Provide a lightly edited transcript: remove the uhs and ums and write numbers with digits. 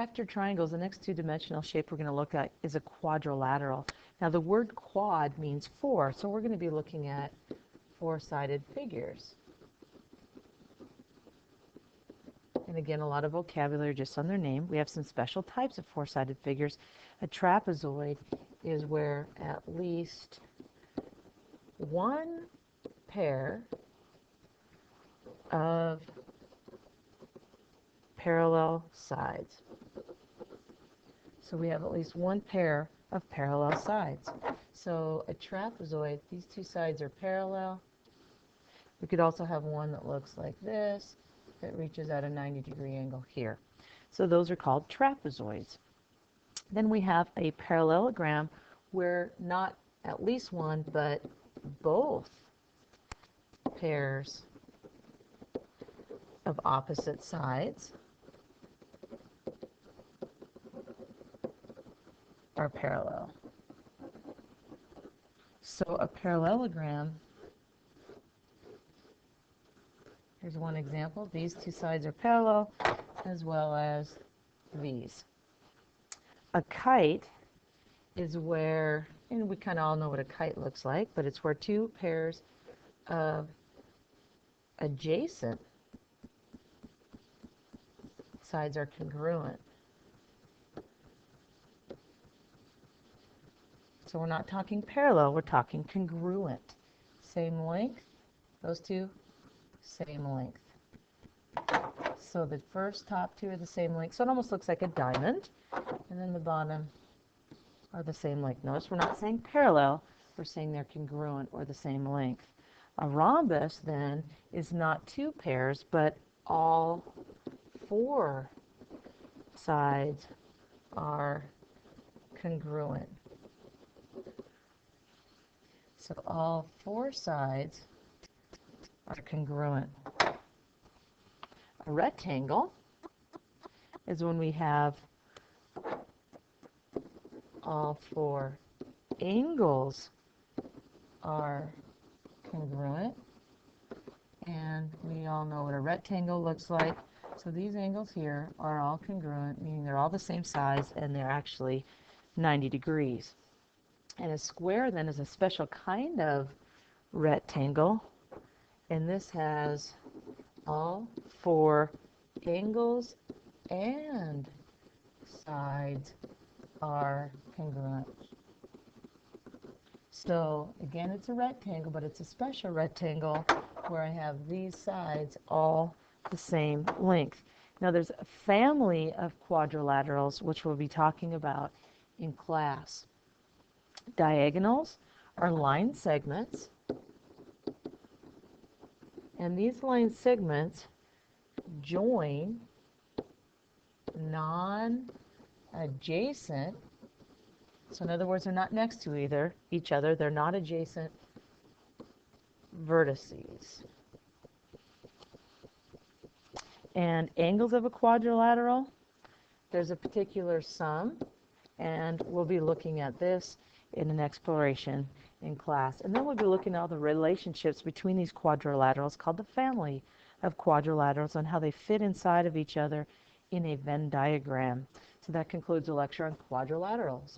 After triangles, the next two-dimensional shape we're going to look at is a quadrilateral. Now the word quad means four, so we're going to be looking at four-sided figures. And again, a lot of vocabulary just on their name. We have some special types of four-sided figures. A trapezoid is where at least one pair of parallel sides. So we have at least one pair of parallel sides. So a trapezoid, these two sides are parallel. We could also have one that looks like this, that reaches at a 90-degree angle here. So those are called trapezoids. Then we have a parallelogram where not at least one, but both pairs of opposite sides are parallel. So a parallelogram, here's one example. These two sides are parallel, as well as these. A kite is where, and we kind of all know what a kite looks like, but it's where two pairs of adjacent sides are congruent. So we're not talking parallel, we're talking congruent. Same length, those two, same length. So the first top two are the same length, so it almost looks like a diamond. And then the bottom are the same length. Notice we're not saying parallel, we're saying they're congruent or the same length. A rhombus then is not two pairs, but all four sides are congruent. So all four sides are congruent. A rectangle is when we have all four angles are congruent. And we all know what a rectangle looks like. So these angles here are all congruent, meaning they're all the same size and they're actually 90 degrees. And a square then is a special kind of rectangle, and this has all four angles and sides are congruent. So again, it's a rectangle, but it's a special rectangle where I have these sides all the same length. Now there's a family of quadrilaterals which we'll be talking about in class. Diagonals are line segments, and these line segments join non-adjacent, so in other words, they're not next to each other, they're not adjacent vertices. And angles of a quadrilateral, there's a particular sum, and we'll be looking at this in an exploration in class. And then we'll be looking at all the relationships between these quadrilaterals called the family of quadrilaterals and how they fit inside of each other in a Venn diagram. So that concludes the lecture on quadrilaterals.